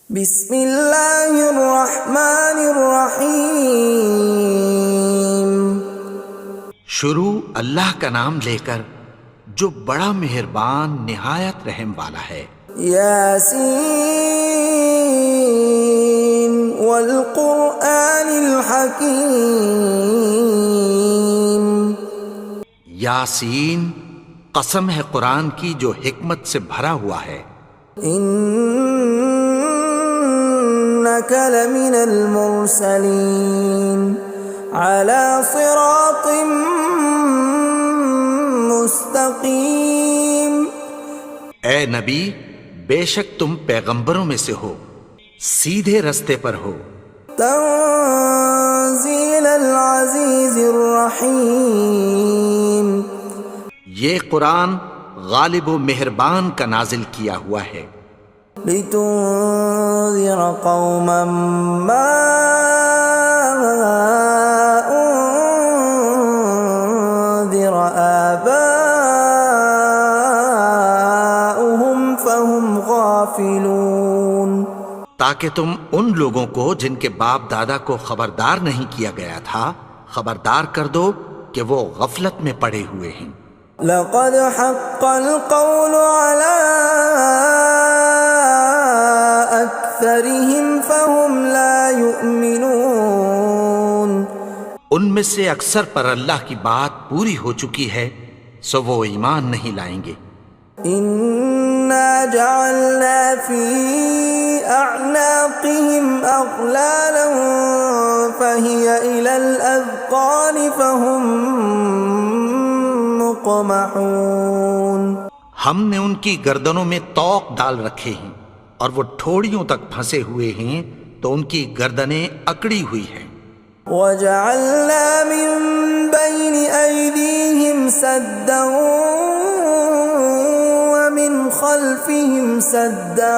بسم اللہ الرحمن الرحیم۔ شروع اللہ کا نام لے کر جو بڑا مہربان نہایت رحم والا ہے۔ یاسین والقرآن الحکیم۔ یاسین، قسم ہے قرآن کی جو حکمت سے بھرا ہوا ہے۔ انک لمن المرسلین علی صراط مستقیم۔ اے نبی، بے شک تم پیغمبروں میں سے ہو، سیدھے رستے پر ہو۔ تنزیل العزیز الرحیم۔ یہ قرآن غالب و مہربان کا نازل کیا ہوا ہے۔ لتنذر قوما ما انذر آباؤهم فهم غافلون۔ تاکہ تم ان لوگوں کو جن کے باپ دادا کو خبردار نہیں کیا گیا تھا خبردار کر دو کہ وہ غفلت میں پڑے ہوئے ہیں۔ لقد حق القول على أكثرهم فهم لا يؤمنون۔ ان میں سے اکثر پر اللہ کی بات پوری ہو چکی ہے سو وہ ایمان نہیں لائیں گے۔ إنا جعلنا في أعناقهم أغلالا فهي إلى الأذقان فهم مقمحون۔ ہم نے ان کی گردنوں میں طوق ڈال رکھے ہیں اور وہ ٹھوڑیوں تک پھنسے ہوئے ہیں تو ان کی گردنیں اکڑی ہوئی ہیں۔ وَجَعَلْنَا مِن بَيْنِ أَيْدِيهِمْ سَدًّا وَمِنْ خَلْفِهِمْ سَدًّا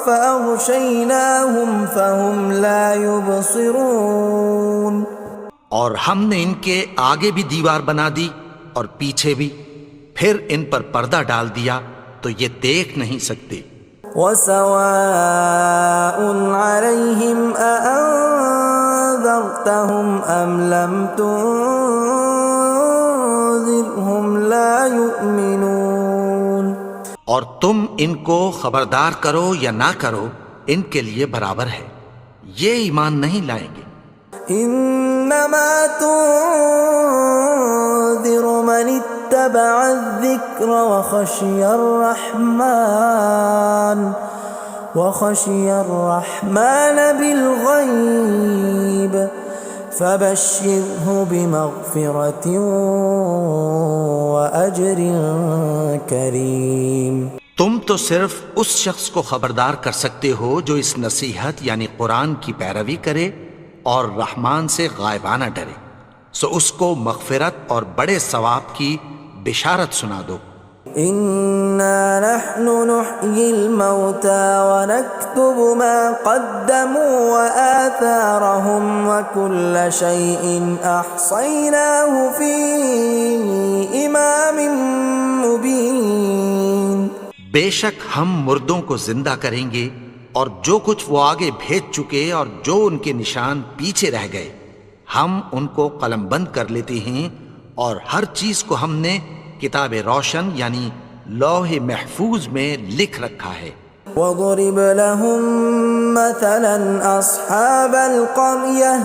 فَأَغْشَيْنَاهُمْ فَهُمْ لَا يُبْصِرُونَ۔ اور ہم نے ان کے آگے بھی دیوار بنا دی اور پیچھے بھی، پھر ان پر پردہ ڈال دیا تو یہ دیکھ نہیں سکتے۔ وَسَوَاءٌ عَلَيْهِمْ أَأَنذَرْتَهُمْ أَمْ لَمْ تُنذِرْهُمْ لَا يُؤْمِنُونَ۔ اور تم ان کو خبردار کرو یا نہ کرو ان کے لیے برابر ہے، یہ ایمان نہیں لائیں گے۔ انما تنذر من اتبع الذکر وخشی الرحمن بالغیب فبشرہ بمغفرۃ واجر کریم۔ تم تو صرف اس شخص کو خبردار کر سکتے ہو جو اس نصیحت یعنی قرآن کی پیروی کرے اور رحمان سے غائبانہ ڈرے، سو اس کو مغفرت اور بڑے ثواب کی بشارت سنا دو۔ اِنَّا نَحْنُ نُحْيِي الْمَوْتَى وَنَكْتُبُ مَا قَدَّمُوا وَآثَارَهُمْ وَكُلَّ شَيْءٍ أَحْصَيْنَاهُ فِي إِمَامٍ مُبِينٍ۔ بے شک ہم مردوں کو زندہ کریں گے اور جو کچھ وہ آگے بھیج چکے اور جو ان کے نشان پیچھے رہ گئے ہم ان کو قلم بند کر لیتے ہیں، اور ہر چیز کو ہم نے کتاب روشن یعنی لوح محفوظ میں لکھ رکھا ہے۔ وَضُرِبْ لَهُم مَّثَلًا أَصْحَابَ الْقَرْيَةِ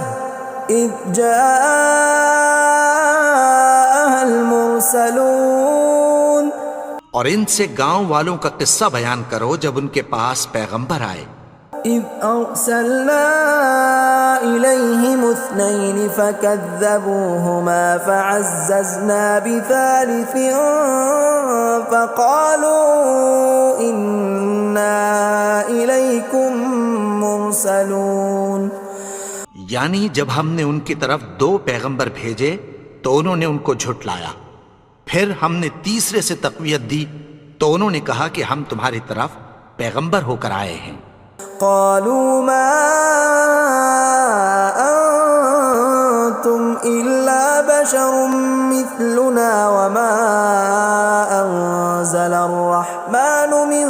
إِذْ جَاءَهَا الْمُرْسَلُونَ۔ اور ان سے گاؤں والوں کا قصہ بیان کرو جب ان کے پاس پیغمبر آئے۔ إِذْ أَرْسَلْنَا إِلَيْهِمُ اثْنَيْنِ فَكَذَّبُوهُمَا فَعَزَّزْنَا بِثَالِثٍ فَقَالُوا إِنَّا إِلَيْكُمْ مُرْسَلُونَ۔ یعنی جب ہم نے ان کی طرف دو پیغمبر بھیجے تو انہوں نے ان کو جھٹلایا، پھر ہم نے تیسرے سے تقویت دی تو انہوں نے کہا کہ ہم تمہاری طرف پیغمبر ہو کر آئے ہیں۔ قالوا ما انتم الا بشر مثلنا وما انزل الرحمن من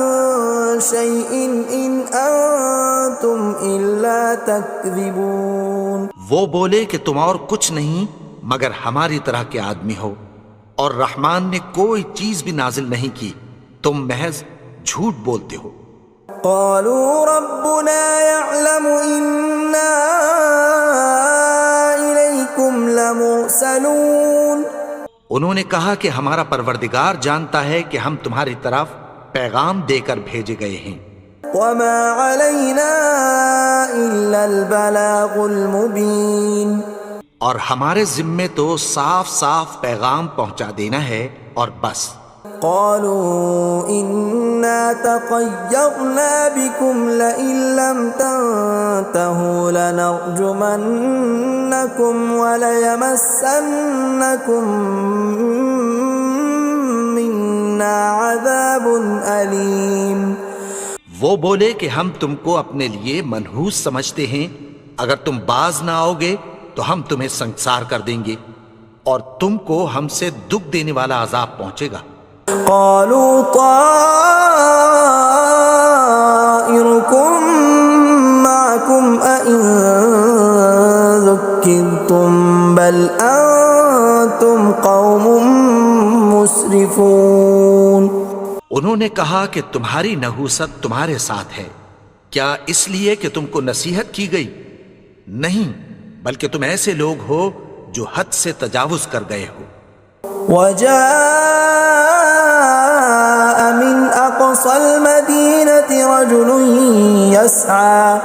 شيء إن أنتم إلا تكذبون. وہ بولے کہ تم اور کچھ نہیں مگر ہماری طرح کے آدمی ہو، اور رحمان نے کوئی چیز بھی نازل نہیں کی، تم محض جھوٹ بولتے ہو. قالوا ربنا يعلم إنا إليكم لمرسلون. انہوں نے کہا کہ ہمارا پروردگار جانتا ہے کہ ہم تمہاری طرف پیغام دے کر بھیجے گئے ہیں. وما علينا إلا البلاغ المبين. اور ہمارے ذمے تو صاف صاف پیغام پہنچا دینا ہے اور بس. قالوا إنا تطيرنا بكم لئن لم تنتهوا لنرجمنكم وليمسنكم منا عذاب أليم. وہ بولے کہ ہم تم کو اپنے لیے منحوس سمجھتے ہیں، اگر تم باز نہ آؤ گے تو ہم تمہیں سنسار کر دیں گے اور تم کو ہم سے دکھ دینے والا عذاب پہنچے گا. قالوا طائركم معكم أئن ذكرتم بل أنتم قوم مسرفون. انہوں نے کہا کہ تمہاری نحوست تمہارے ساتھ ہے، کیا اس لیے کہ تم کو نصیحت کی گئی؟ نہیں، بلکہ تم ایسے لوگ ہو جو حد سے تجاوز کر گئے ہو. وجاء من أقصى المدينة رجل يسعى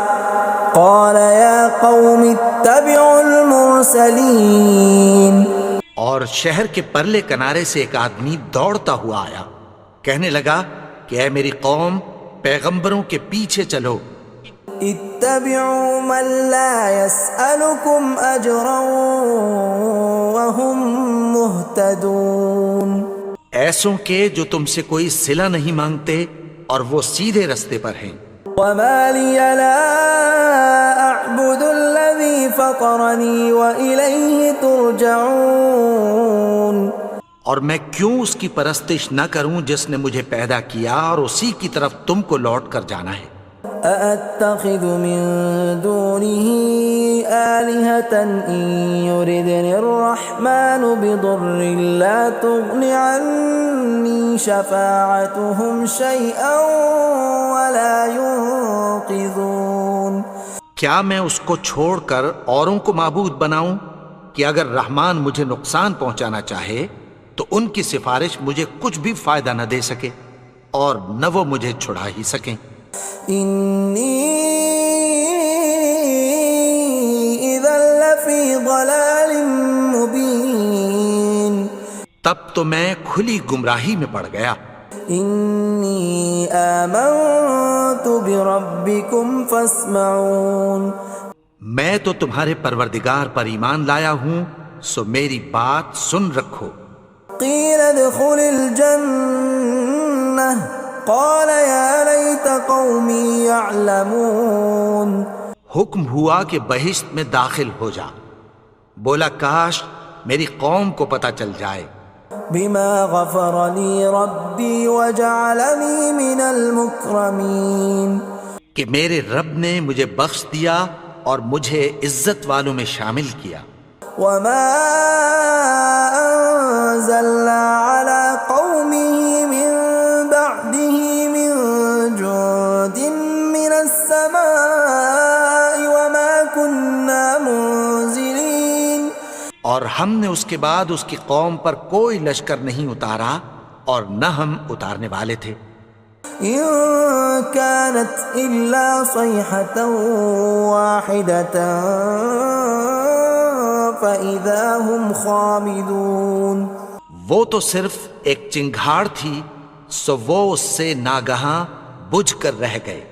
قال يا قوم اتبعوا المرسلين. اور شہر کے پرلے کنارے سے ایک آدمی دوڑتا ہوا آیا، کہنے لگا کہ اے میری قوم، پیغمبروں کے پیچھے چلو. اتبعوا من لا يسألكم أجرا وهم مهتدون. ایسوں کے جو تم سے کوئی صلہ نہیں مانگتے اور وہ سیدھے رستے پر ہیں. وما لي لا أعبد الذي فطرني وإليه ترجعون. اور میں کیوں اس کی پرستش نہ کروں جس نے مجھے پیدا کیا اور اسی کی طرف تم کو لوٹ کر جانا ہے. أأتخذ من دونه آلهة إن يردني الرحمن بضر لا تغن عني شفاعتهم شيئا ولا ينقذون. کیا میں اس کو چھوڑ کر اوروں کو معبود بناؤں کہ اگر رحمان مجھے نقصان پہنچانا چاہے تو ان کی سفارش مجھے کچھ بھی فائدہ نہ دے سکے اور نہ وہ مجھے چھڑا ہی سکیں. إني إذا لفي ضلال مبين. تب تو میں کھلی گمراہی میں پڑ گیا. إني آمنت بربكم فاسمعون. میں تو تمہارے پروردگار پر ایمان لایا ہوں، سو میری بات سن رکھو. قيل ادخل الجنة قال يا ليت قومي يعلمون. حکم ہوا کہ بہشت میں داخل ہو جا. بولا کاش میری قوم کو پتہ چل جائے. بما غفر لي ربي وجعلني من المكرمين. کہ میرے رب نے مجھے بخش دیا اور مجھے عزت والوں میں شامل کیا. وما أنزلنا على قومه من بعده من جند من السماء وما كنا منزلين. اور ہم نے اس کے بعد اس کی قوم پر کوئی لشکر نہیں اتارا اور نہ ہم اتارنے والے تھے. إن كانت إلا صيحة واحدة فإذا هم خامدون. وہ تو صرف ایک چنگھاڑ تھی، سو وہ اس سے ناگہاں بجھ کر رہ گئے.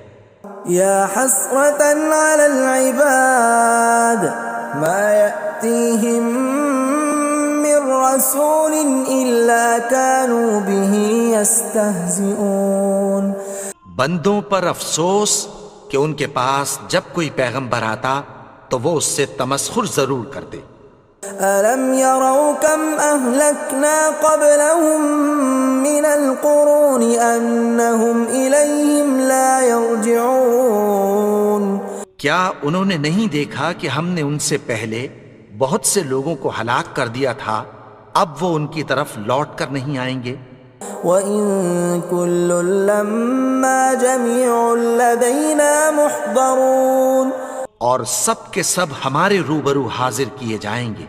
يا حسرة على العباد ما يأتيهم من رسول إلا كانوا به يستهزئون. بندوں پر افسوس کہ ان کے پاس جب کوئی پیغمبر آتا تو وہ اس سے تمسخر ضرور کرتے. ألم يروا كم أهلكنا قبلهم من القرون أنهم إليهم لا يرجعون کیا انہوں نے نہیں دیکھا کہ ہم نے ان سے پہلے بہت سے لوگوں کو ہلاک کر دیا تھا، اب وہ ان کی طرف لوٹ کر نہیں آئیں گے؟ وَإِن كُلٌّ لَّمَّا جَمِيعٌ لَّدَيْنَا مُحْضَرُونَ اور سب کے سب ہمارے روبرو حاضر کیے جائیں گے۔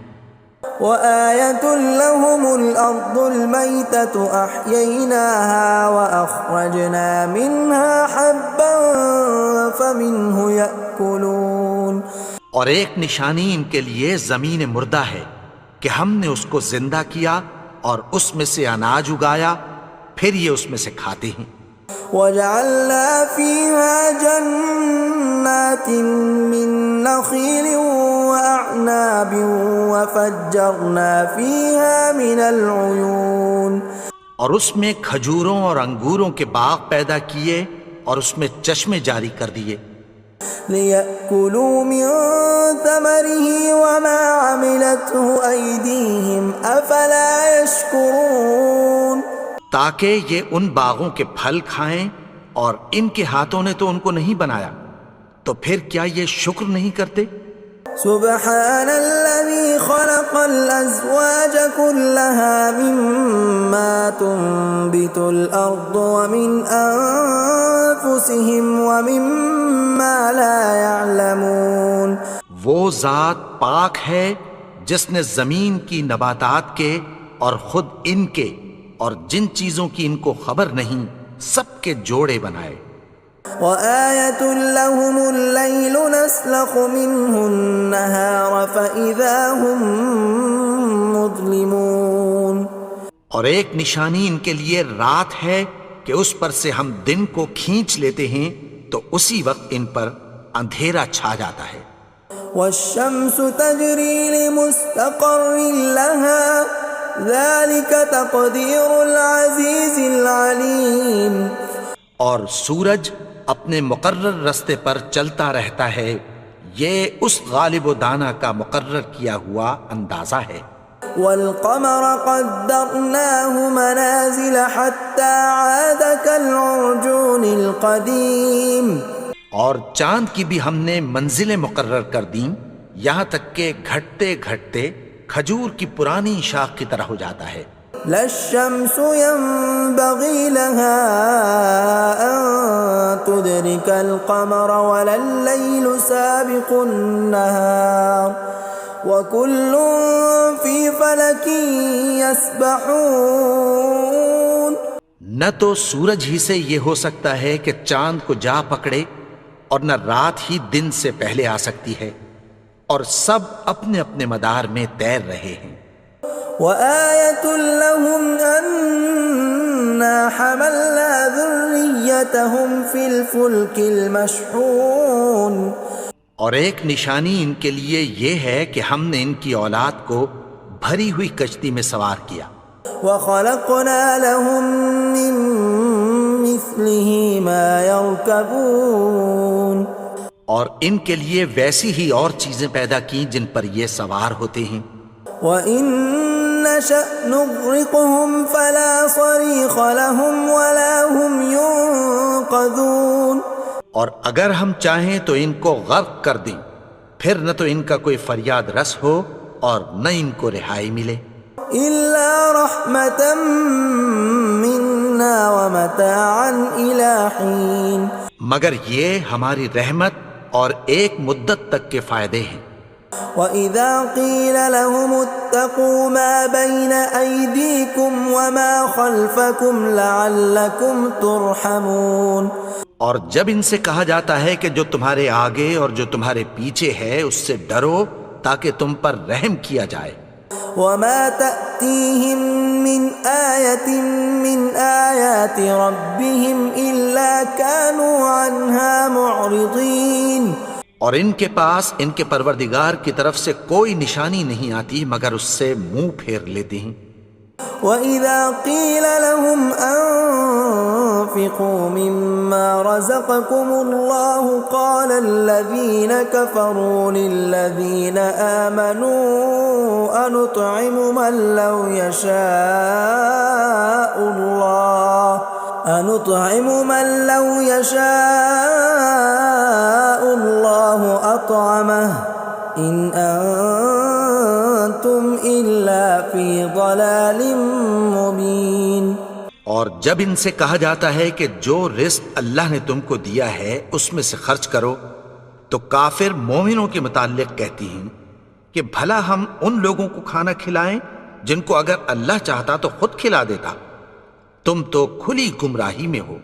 وَآيَةٌ لَّهُمُ الْأَرْضُ الْمَيْتَةُ أَحْيَيْنَاهَا وَأَخْرَجْنَا مِنْهَا حَبًّا فَمِنْهُ يَأْكُلُونَ اور ایک نشانی ان کے لیے زمین مردہ ہے کہ ہم نے اس کو زندہ کیا اور اس میں سے اناج اگایا، پھر یہ اس میں سے کھاتے ہیں۔ وَجَعَلْنَا فِيهَا جَنَّاتٍ مِّن نَّخِيلٍ وَأَعْنَابٍ وَفَجَّرْنَا فِيهَا مِنَ الْعُيُونِ اور اس میں کھجوروں اور انگوروں کے باغ پیدا کیے اور اس میں چشمے جاری کر دیے، لِيَأْكُلُوا مِن ثَمَرِهِ وَمَا عَمِلَتْهُ أَيْدِيهِمْ أَفَلَا يَشْكُرُونَ تاکہ یہ ان باغوں کے پھل کھائیں، اور ان کے ہاتھوں نے تو ان کو نہیں بنایا، تو پھر کیا یہ شکر نہیں کرتے؟ سبحان الذي خلق الأزواج كلها مما تنبت الأرض ومن أنفسهم ومما لا يعلمون وہ ذات پاک ہے جس نے زمین کی نباتات کے اور خود ان کے اور جن چیزوں کی ان کو خبر نہیں سب کے جوڑے بنائے۔ وَآيَةٌ لَّهُمُ اللَّيْلُ نَسْلَخُ مِنْهُ النَّهَارَ فَإِذَا هُمْ مُظْلِمُونَ اور ایک نشانی ان کے لیے رات ہے کہ اس پر سے ہم دن کو کھینچ لیتے ہیں تو اسی وقت ان پر اندھیرا چھا جاتا ہے۔ وَالشَّمْسُ تَجْرِي لِمُسْتَقَرٍّ لَّهَا ذَلِكَ تَقْدِيرُ الْعَزِيزِ الْعَلِيمِ اور سورج اپنے مقرر رستے پر چلتا رہتا ہے، یہ اس غالب و دانا کا مقرر کیا ہوا اندازہ ہے۔ وَالْقَمَرَ قَدَّرْنَاهُ مَنَازِلَ حَتَّى عَادَ كَالْعُرْجُونِ الْقَدِيمِ اور چاند کی بھی ہم نے منزلیں مقرر کر دیں، یہاں تک کہ گھٹتے گھٹتے کھجور کی پرانی شاخ کی طرح ہو جاتا ہے۔ لا الشمس ينبغي لها أن تدرك القمر ولا الليل سابق النهار وكل في فلك يسبحون نہ تو سورج ہی سے یہ ہو سکتا ہے کہ چاند کو جا پکڑے، اور نہ رات ہی دن سے پہلے آ سکتی ہے، اور سب اپنے اپنے مدار میں تیر رہے ہیں۔ وَآيَةٌ لَّهُمْ أَنَّا حَمَلْنَا ذُرِّيَّتَهُمْ فِي الْفُلْكِ الْمَشْحُونِ اور ایک نشانی ان کے لیے یہ ہے کہ ہم نے ان کی اولاد کو بھری ہوئی کشتی میں سوار کیا۔ وَخَلَقْنَا لَهُم مِّن مِّثْلِهِ مَا يَرْكَبُونَ اور ان کے لیے ویسی ہی اور چیزیں پیدا کی جن پر یہ سوار ہوتے ہیں۔ وَإِن نَّشَأْ نُغْرِقْهُمْ فَلَا صَرِيخَ لَهُمْ وَلَا هُمْ يُنقَذُونَ اور اگر ہم چاہیں تو ان کو غرق کر دیں، پھر نہ تو ان کا کوئی فریاد رس ہو اور نہ ان کو رہائی ملے۔ إِلَّا رَحْمَةً مِّنَّا وَمَتَاعًا إِلَىٰ حِينٍ مگر یہ ہماری رحمت اور ایک مدت تک کے فائدے ہیں۔ وَإِذَا قِيلَ لَهُمُ اتَّقُوا مَا بَيْنَ أَيْدِيكُمْ وَمَا خَلْفَكُمْ لَعَلَّكُمْ تُرْحَمُونَ اور جب ان سے کہا جاتا ہے کہ جو تمہارے آگے اور جو تمہارے پیچھے ہے اس سے ڈرو تاکہ تم پر رحم کیا جائے۔ وَمَا تَأْتِيهِم مِّنْ آيَةٍ مِّنْ آيَاتِ رَبِّهِمْ إِلَّا كَانُوا عَنْهَا مُعْرِضِينَ اور ان کے پاس ان کے پروردگار کی طرف سے کوئی نشانی نہیں آتی مگر اس سے منہ پھیر لیتے ہیں۔ وَإِذَا قِيلَ لَهُمْ وأنفقوا مما رزقكم الله قال الذين كفروا للذين آمنوا أنطعم من لو يشاء الله أطعمه إن أنتم إلا في ضلال مبين۔ اور جب ان سے کہا جاتا ہے کہ جو رزق اللہ نے تم کو دیا ہے اس میں سے خرچ کرو، تو کافر مومنوں کے متعلق کہتی ہیں کہ بھلا ہم ان لوگوں کو کھانا کھلائیں جن کو اگر اللہ چاہتا تو خود کھلا دیتا، تم تو کھلی گمراہی میں ہو۔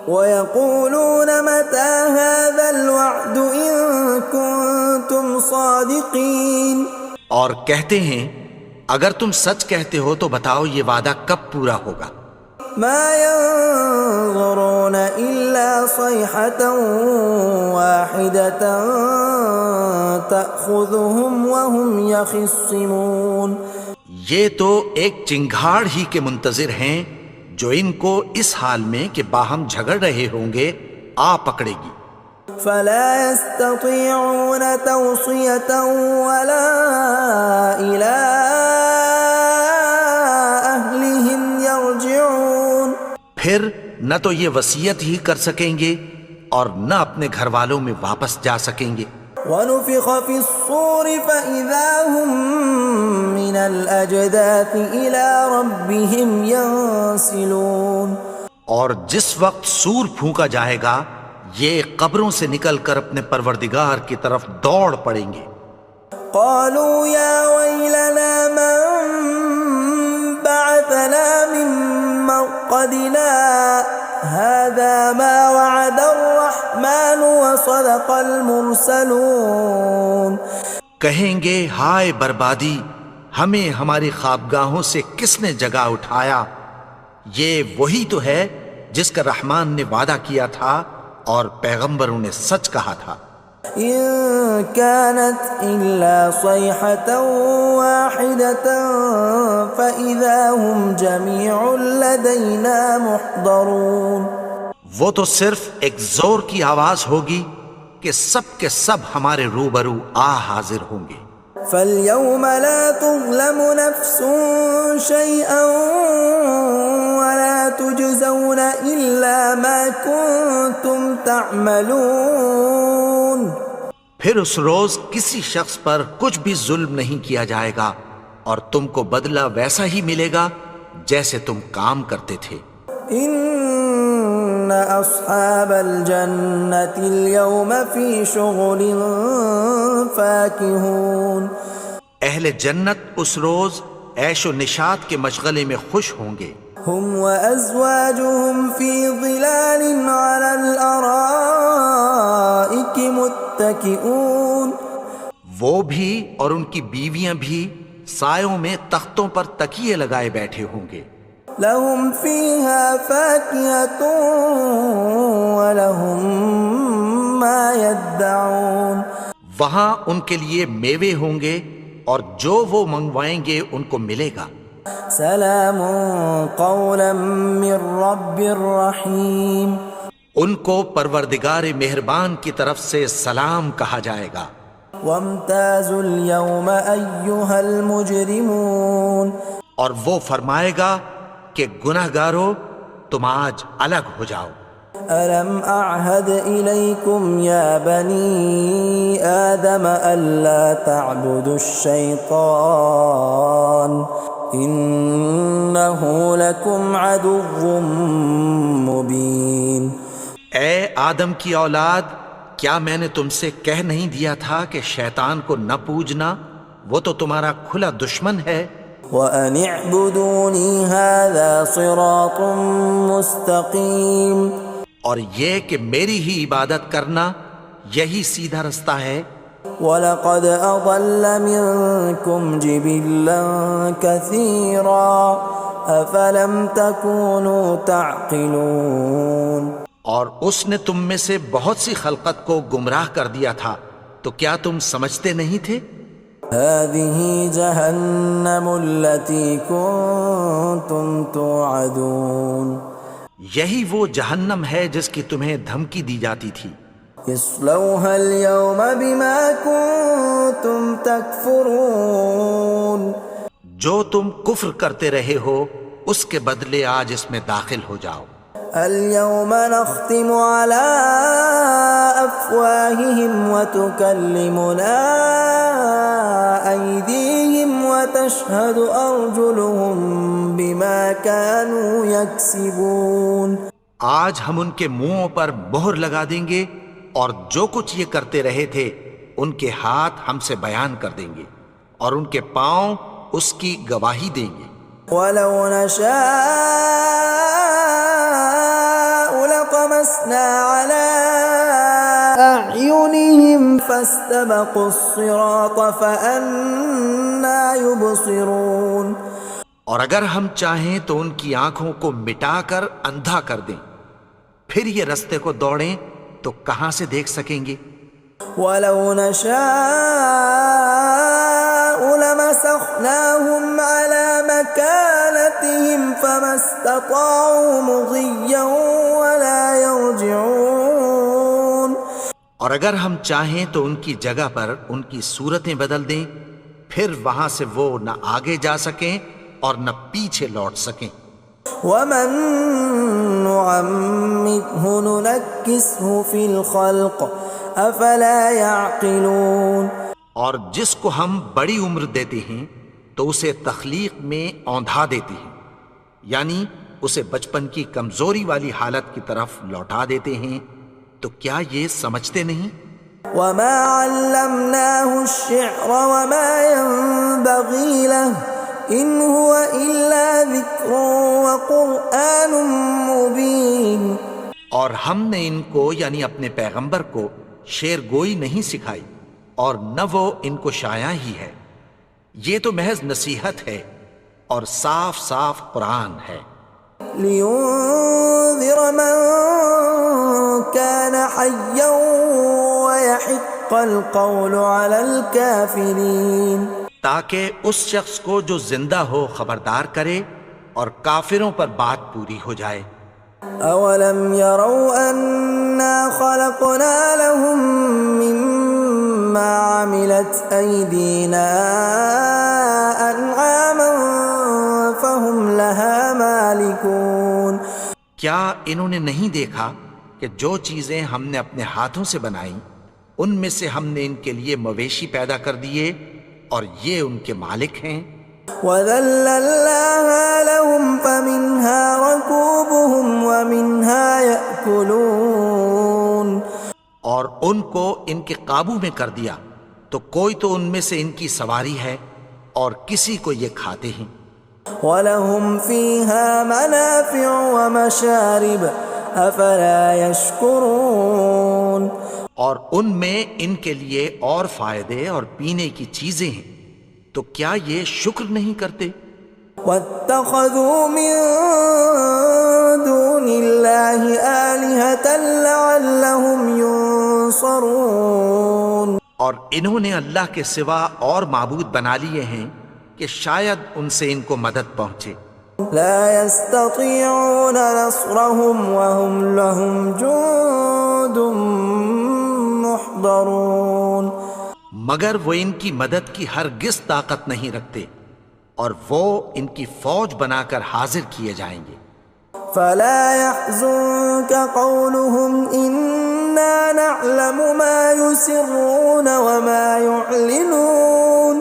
وَيَقُولُونَ مَتَى هَذَا الْوَعْدُ إِن كُنتُمْ صَادِقِينَ، اور کہتے ہیں اگر تم سچ کہتے ہو تو بتاؤ یہ وعدہ کب پورا ہوگا۔ مَا يَنظُرُونَ إِلَّا صَيْحَةً وَاحِدَةً تَأْخُذُهُمْ وَهُمْ يَخِصِّمُونَ، یہ تو ایک چنگھاڑ ہی کے منتظر ہیں جو ان کو اس حال میں کہ باہم جھگڑ رہے ہوں گے آ پکڑے گی۔ فَلَا يَسْتَطِيعُونَ تَوْصِيَةً وَلَا إِلَىٰ أَهْلِهِمْ يَرْجِعُونَ، پھر نہ تو یہ وصیت ہی کر سکیں گے اور نہ اپنے گھر والوں میں واپس جا سکیں گے۔ وَنُفِخَ فِي الصُّورِ فَإِذَا هُم مِّنَ الْأَجْدَاثِ إِلَىٰ رَبِّهِمْ يَنسِلُونَ، اور جس وقت سور پھونکا جائے گا یہ قبروں سے نکل کر اپنے پروردگار کی طرف دوڑ پڑیں گے۔ قالوا يا ويلنا من بعثنا من مرقدنا هذا ما وعد الرحمن وصدق المرسلون، کہیں گے ہائے بربادی، ہمیں ہماری خوابگاہوں سے کس نے جگا اٹھایا، یہ وہی تو ہے جس کا رحمان نے وعدہ کیا تھا اور پیغمبروں نے سچ کہا تھا۔ إن كانت إلا صيحة واحدة فإذا هم جميع لدينا محضرون، وہ تو صرف ایک زور کی آواز ہوگی کہ سب کے سب ہمارے روبرو آ حاضر ہوں گے۔ فاليوم لا تظلم نفس شيئا ولا تجزون إلا ما كنتم تعملون، پھر اس روز کسی شخص پر کچھ بھی ظلم نہیں کیا جائے گا اور تم کو بدلہ ویسا ہی ملے گا جیسے تم کام کرتے تھے۔ ان اصحاب الجنة اليوم في شغل فاكهون، اہل جنت اس روز عیش و نشاط کے مشغلے میں خوش ہوں گے۔ هم وازواجهم في ظلال على الارائك متكئون، وہ بھی اور ان کی بیویاں بھی سایوں میں تختوں پر تکیے لگائے بیٹھے ہوں گے۔ لهم فيها فاكهة ولهم ما يدعون، وہاں ان کے لیے میوے ہوں گے اور جو وہ منگوائیں گے ان کو ملے گا۔ سلام قولا من رب رحیم، ان کو پروردگار مہربان کی طرف سے سلام کہا جائے گا۔ وامتازوا اليوم ایھا المجرمون، اور وہ فرمائے گا کہ گنہگارو تم آج الگ ہو جاؤ۔ ألم أعهد إليكم يا بني آدم ألا تعبدوا الشيطان إنه لكم عدو مبين۔ اے آدم کی اولاد، کیا میں نے تم سے کہہ نہیں دیا تھا کہ شیطان کو نہ پوجنا، وہ تو تمہارا کھلا دشمن ہے۔ وَأَنِ اعْبُدُونِي هَذَا صِرَاطٌ مُسْتَقِيمٌ، اور یہ کہ میری ہی عبادت کرنا یہی سیدھا رستہ ہے۔ وَلَقَدْ أَضَلَّ مِنْكُمْ جِبِلًّا كَثِيرًا أَفَلَمْ تَكُونُوا تَعْقِلُونَ، اور اس نے تم میں سے بہت سی خلقت کو گمراہ کر دیا تھا، تو کیا تم سمجھتے نہیں تھے؟ هَذِهِ جَهَنَّمُ الَّتِي كُنْتُمْ تُوعَدُونَ، یہی وہ جہنم ہے جس کی تمہیں دھمکی دی جاتی تھی. اصلوها اليوم بما كنتم تكفرون. جو تم کفر کرتے رہے ہو اس کے بدلے آج اس میں داخل ہو جاؤ. اليوم نختم على أفواههم وتكلمنا أيديهم وتشهد أرجلهم بما كانوا يكسبون. آج ہم ان کے منہوں پر مہر لگا دیں گے اور جو کچھ یہ کرتے رہے تھے ان کے ہاتھ ہم سے بیان کر دیں گے اور ان کے پاؤں اس کی گواہی دیں گے. ولو نشاء لطمسنا على أعينهم فاستبقوا الصراط فأنى يبصرون. اور اگر ہم چاہیں تو ان کی آنکھوں کو مٹا کر اندھا کر دیں، پھر یہ رستے کو دوڑیں تو کہاں سے دیکھ سکیں گے. ولو نشاء لمسخناهم على مكانتهم فما استطاعوا مضيا ولا يرجعون. اور اگر ہم چاہیں تو ان کی جگہ پر ان کی صورتیں بدل دیں، پھر وہاں سے وہ نہ آگے جا سکیں اور نہ پیچھے لوٹ سکیں. ومن نعمره ننكسه في الخلق افلا يعقلون. اور جس کو ہم بڑی عمر دیتے ہیں تو اسے تخلیق میں اوندھا دیتے ہیں، یعنی اسے بچپن کی کمزوری والی حالت کی طرف لوٹا دیتے ہیں. تو کیا یہ سمجھتے نہیں؟ وما علمناه الشعر وما ينبغي له ان هو الا ذکر وقرآن مبین. اور ہم نے ان کو یعنی اپنے پیغمبر کو شعر گوئی نہیں سکھائی اور نہ وہ ان کو شایع ہی ہے، یہ تو محض نصیحت ہے اور صاف صاف قرآن ہے. لینذر من كان حیا ويحق القول على الكافرین. تاکہ اس شخص کو جو زندہ ہو خبردار کرے اور کافروں پر بات پوری ہو جائے. اولم يروا انا خلقنا لهم مما عملت ايدينا انعاما فهم لها مالكون. کیا انہوں نے نہیں دیکھا کہ جو چیزیں ہم نے اپنے ہاتھوں سے بنائیں ان میں سے ہم نے ان کے لیے مویشی پیدا کر دیے اور یہ ان کے مالک ہیں. وَذَلَّلْنَاهَا لَهُمْ فَمِنْهَا رَكُوبُهُمْ وَمِنْهَا يَأْكُلُونَ. اور ان کو ان کے قابو میں کر دیا تو کوئی تو ان میں سے ان کی سواری ہے اور کسی کو یہ کھاتے ہیں. وَلَهُمْ فِيهَا مَنَافِعُ وَمَشَارِبُ أَفَلَا يَشْكُرُونَ. اور ان میں ان کے لیے اور فائدے اور پینے کی چیزیں ہیں، تو کیا یہ شکر نہیں کرتے؟ وَاتَّخَذُوا مِن دُونِ اللَّهِ آلِهَةً لَعَلَّهُمْ يُنصَرُونَ. اور انہوں نے اللہ کے سوا اور معبود بنا لیے ہیں کہ شاید ان سے ان کو مدد پہنچے. لا يستطيعون نصرهم وهم لهم جند محضرون. مگر وہ ان کی مدد کی ہرگز طاقت نہیں رکھتے اور وہ ان کی فوج بنا کر حاضر کیے جائیں گے. فلا يحزنك قولهم إنا نعلم ما يسرون وما يعلنون.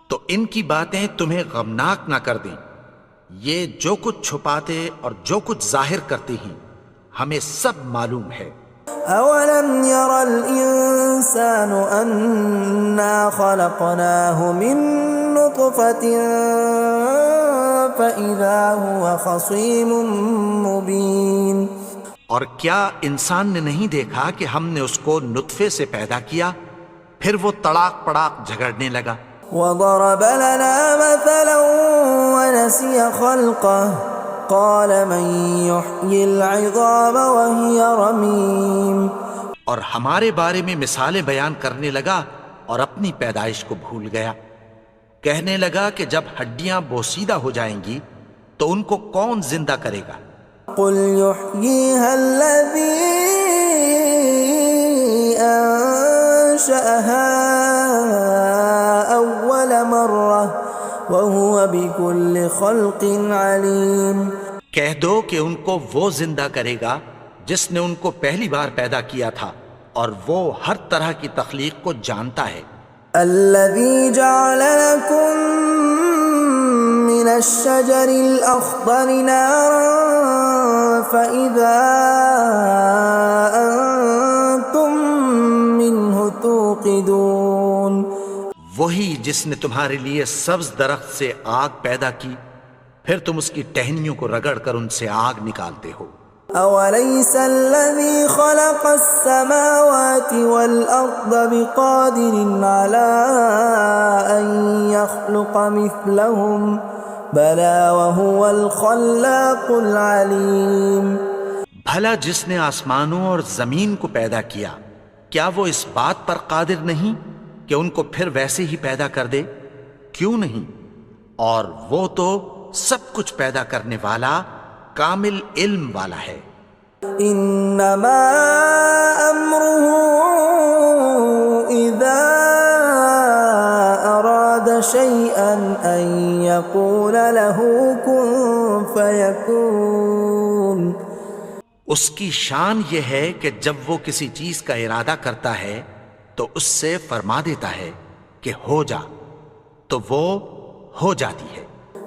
تو ان کی باتیں تمہیں غمناک نہ کر دیں، یہ جو کچھ چھپاتے اور جو کچھ ظاہر کرتے ہیں ہمیں سب معلوم ہے. اولم ير الانسان انا خلقناه من نطفة فاذا هو خصيم مبين. اور کیا انسان نے نہیں دیکھا کہ ہم نے اس کو نطفے سے پیدا کیا پھر وہ تڑاک پڑاک جھگڑنے لگا. وضرب لنا مثلا ونسي خلقه قال من يحيي العظام وهي رميم. اور ہمارے بارے میں مثالیں بیان کرنے لگا اور اپنی پیدائش کو بھول گیا. کہنے لگا کہ جب ہڈیاں بوسیدہ ہو جائیں گی تو ان کو کون زندہ کرے گا قل يحييها الذي أنشأها أول مرة وهو بكل خلق عليم۔ کہہ دو کہ ان کو وہ زندہ کرے گا جس نے ان کو پہلی بار پیدا کیا تھا، اور وہ ہر طرح کی تخلیق کو جانتا ہے۔ الذي جعل لكم من الشجر الأخضر نارا فإذا أنتم منه توقدون، وہی جس نے تمہارے لیے سبز درخت سے آگ پیدا کی، پھر تم اس کی ٹہنیوں کو رگڑ کر ان سے آگ نکالتے ہو۔ أوليس الذي خلق السماوات والأرض بقادر على أن يخلق مثلهم بلى وهو الخلاق العليم۔ بھلا جس نے آسمانوں اور زمین کو پیدا کیا، کیا وہ اس بات پر قادر نہیں کہ ان کو پھر ویسے ہی پیدا کر دے؟ کیوں نہیں؟ اور وہ تو سب کچھ پیدا کرنے والا، کامل علم والا ہے۔ انما امره اذا اراد شيئا ان يقول له كن فيكون۔ اس کی شان یہ ہے کہ جب وہ کسی چیز کا ارادہ کرتا ہے تو اس سے فرما دیتا ہے کہ ہو جا، تو وہ ہو جاتی ہے۔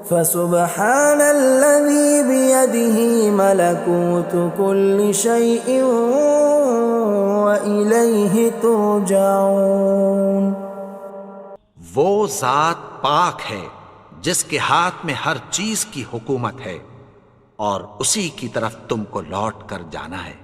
فسبحان الذي بيده ملكوت كل شيء وإليه ترجعون۔ وہ ذات پاک ہے جس کے ہاتھ میں ہر چیز کی حکومت ہے، اور اسی کی طرف تم کو لوٹ کر جانا ہے۔